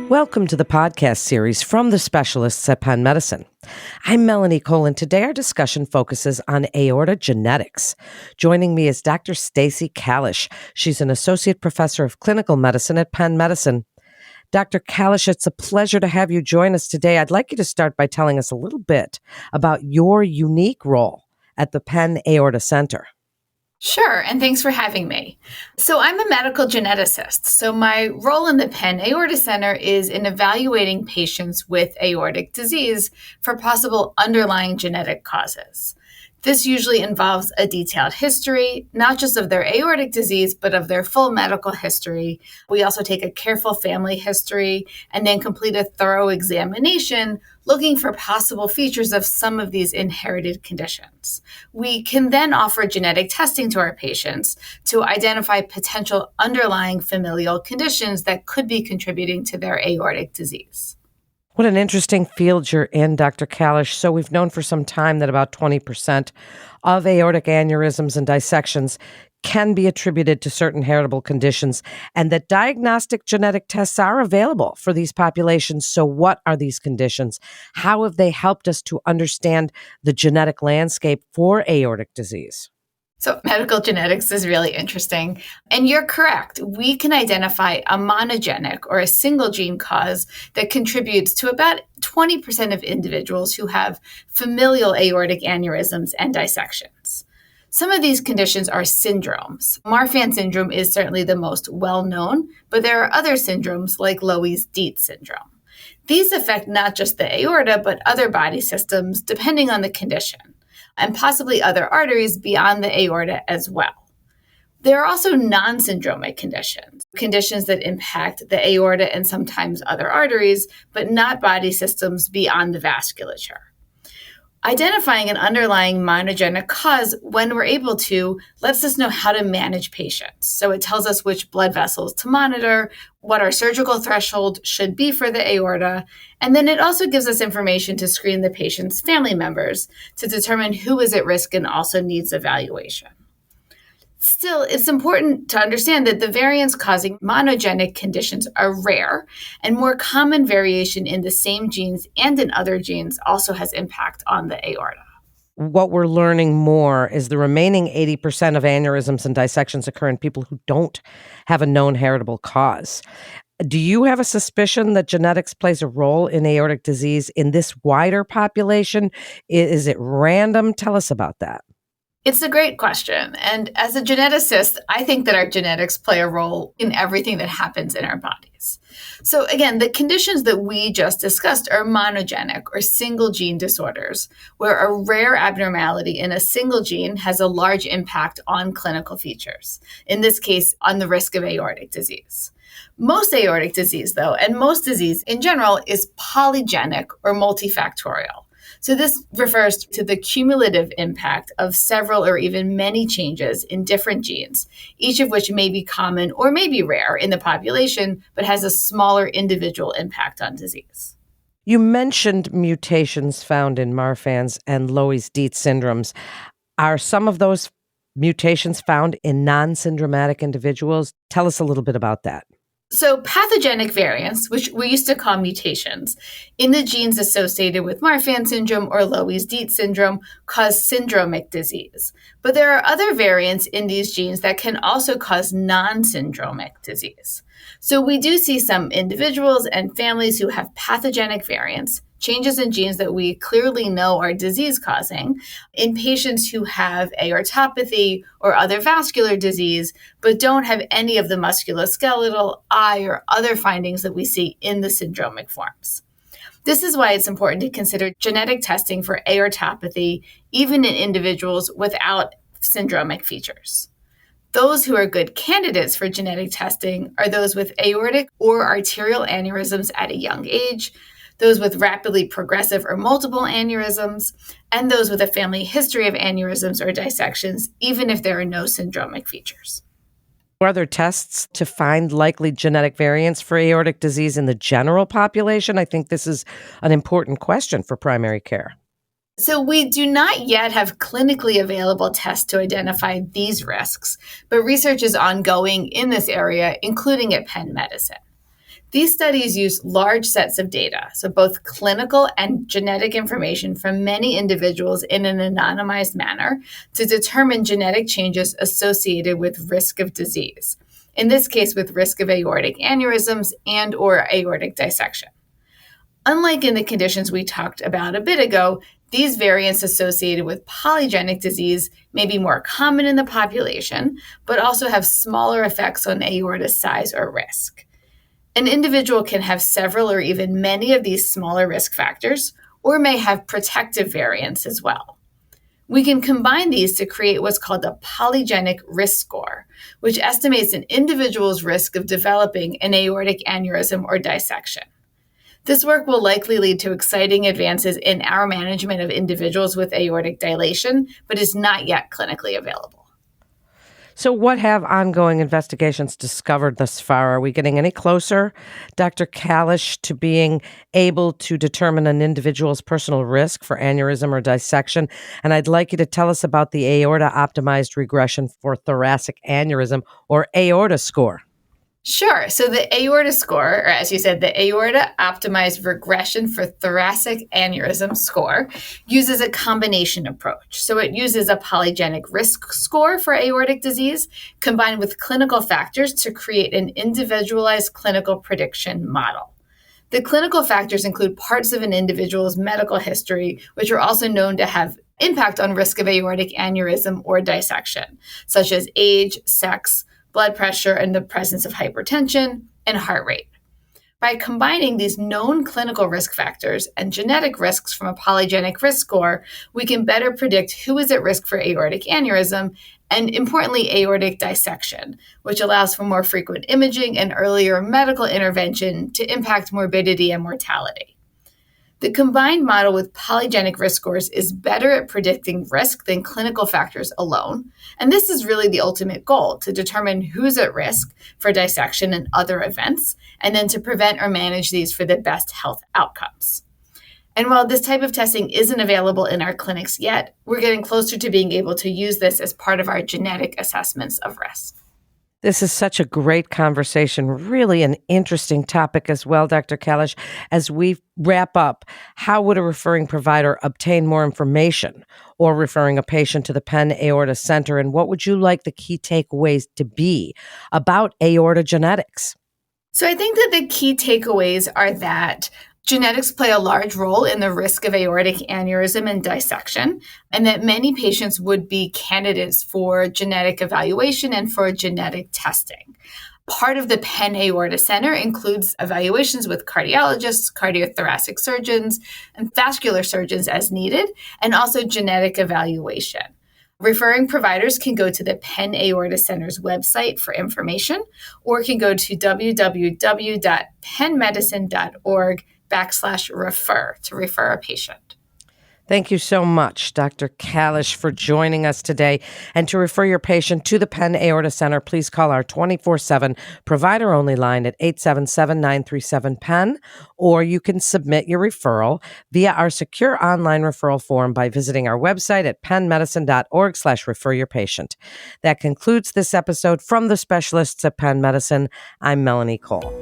Welcome to the podcast series from the specialists at Penn Medicine. I'm Melanie Cole, and today our discussion focuses on aorta genetics. Joining me is Dr. Staci Kallish. She's an associate professor of clinical medicine at Penn Medicine. Dr. Kallish, it's a pleasure to have you join us today. I'd like you to start by telling us a little bit about your unique role at the Penn Aorta Center. Sure, and thanks for having me. So I'm a medical geneticist. So my role in the Penn Aorta Center is in evaluating patients with aortic disease for possible underlying genetic causes. This usually involves a detailed history, not just of their aortic disease, but of their full medical history. We also take a careful family history and then complete a thorough examination looking for possible features of some of these inherited conditions. We can then offer genetic testing to our patients to identify potential underlying familial conditions that could be contributing to their aortic disease. What an interesting field you're in, Dr. Kallish. So we've known for some time that about 20% of aortic aneurysms and dissections can be attributed to certain heritable conditions, and that diagnostic genetic tests are available for these populations. So what are these conditions? How have they helped us to understand the genetic landscape for aortic disease? So medical genetics is really interesting. And you're correct. We can identify a monogenic or a single gene cause that contributes to about 20% of individuals who have familial aortic aneurysms and dissections. Some of these conditions are syndromes. Marfan syndrome is certainly the most well-known, but there are other syndromes like Loeys-Dietz syndrome. These affect not just the aorta, but other body systems, depending on the condition, and possibly other arteries beyond the aorta as well. There are also non-syndromic conditions that impact the aorta and sometimes other arteries, but not body systems beyond the vasculature. Identifying an underlying monogenic cause, when we're able to, lets us know how to manage patients. So it tells us which blood vessels to monitor, what our surgical threshold should be for the aorta, and then it also gives us information to screen the patient's family members to determine who is at risk and also needs evaluation. Still, it's important to understand that the variants causing monogenic conditions are rare, and more common variation in the same genes and in other genes also has impact on the aorta. What we're learning more is the remaining 80% of aneurysms and dissections occur in people who don't have a known heritable cause. Do you have a suspicion that genetics plays a role in aortic disease in this wider population? Is it random? Tell us about that. It's a great question. And as a geneticist, I think that our genetics play a role in everything that happens in our bodies. So again, the conditions that we just discussed are monogenic or single gene disorders, where a rare abnormality in a single gene has a large impact on clinical features, in this case, on the risk of aortic disease. Most aortic disease, though, and most disease in general, is polygenic or multifactorial. So this refers to the cumulative impact of several or even many changes in different genes, each of which may be common or may be rare in the population, but has a smaller individual impact on disease. You mentioned mutations found in Marfan's and Loeys-Dietz syndromes. Are some of those mutations found in non-syndromatic individuals? Tell us a little bit about that. So pathogenic variants, which we used to call mutations, in the genes associated with Marfan syndrome or Loeys-Dietz syndrome cause syndromic disease. But there are other variants in these genes that can also cause non-syndromic disease. So we do see some individuals and families who have pathogenic variants, changes in genes that we clearly know are disease-causing, in patients who have aortopathy or other vascular disease, but don't have any of the musculoskeletal, eye, or other findings that we see in the syndromic forms. This is why it's important to consider genetic testing for aortopathy, even in individuals without syndromic features. Those who are good candidates for genetic testing are those with aortic or arterial aneurysms at a young age, those with rapidly progressive or multiple aneurysms, and those with a family history of aneurysms or dissections, even if there are no syndromic features. Are there tests to find likely genetic variants for aortic disease in the general population? I think this is an important question for primary care. So we do not yet have clinically available tests to identify these risks, but research is ongoing in this area, including at Penn Medicine. These studies use large sets of data, so both clinical and genetic information from many individuals in an anonymized manner to determine genetic changes associated with risk of disease, in this case with risk of aortic aneurysms and or aortic dissection. Unlike in the conditions we talked about a bit ago, these variants associated with polygenic disease may be more common in the population, but also have smaller effects on aorta size or risk. An individual can have several or even many of these smaller risk factors, or may have protective variants as well. We can combine these to create what's called a polygenic risk score, which estimates an individual's risk of developing an aortic aneurysm or dissection. This work will likely lead to exciting advances in our management of individuals with aortic dilation, but is not yet clinically available. So what have ongoing investigations discovered thus far? Are we getting any closer, Dr. Kallish, to being able to determine an individual's personal risk for aneurysm or dissection? And I'd like you to tell us about the aorta-optimized regression for thoracic aneurysm, or aorta score. Sure. So the aorta score, or as you said, the aorta optimized regression for thoracic aneurysm score, uses a combination approach. So it uses a polygenic risk score for aortic disease combined with clinical factors to create an individualized clinical prediction model. The clinical factors include parts of an individual's medical history, which are also known to have impact on risk of aortic aneurysm or dissection, such as age, sex, blood pressure, and the presence of hypertension, and heart rate. By combining these known clinical risk factors and genetic risks from a polygenic risk score, we can better predict who is at risk for aortic aneurysm and, importantly, aortic dissection, which allows for more frequent imaging and earlier medical intervention to impact morbidity and mortality. The combined model with polygenic risk scores is better at predicting risk than clinical factors alone. And this is really the ultimate goal, to determine who's at risk for dissection and other events, and then to prevent or manage these for the best health outcomes. And while this type of testing isn't available in our clinics yet, we're getting closer to being able to use this as part of our genetic assessments of risk. This is such a great conversation, really an interesting topic as well, Dr. Kallish. As we wrap up, how would a referring provider obtain more information or referring a patient to the Penn Aorta Center? And what would you like the key takeaways to be about aorta genetics? So I think that the key takeaways are that genetics play a large role in the risk of aortic aneurysm and dissection, and that many patients would be candidates for genetic evaluation and for genetic testing. Part of the Penn Aorta Center includes evaluations with cardiologists, cardiothoracic surgeons, and vascular surgeons as needed, and also genetic evaluation. Referring providers can go to the Penn Aorta Center's website for information, or can go to www.pennmedicine.org/refer to refer a patient. Thank you so much, Dr. Kallish, for joining us today. And to refer your patient to the Penn Aorta Center, please call our 24/7 provider-only line at 877-937-PENN, or you can submit your referral via our secure online referral form by visiting our website at pennmedicine.org/refer your patient. That concludes this episode from the specialists at Penn Medicine. I'm Melanie Cole.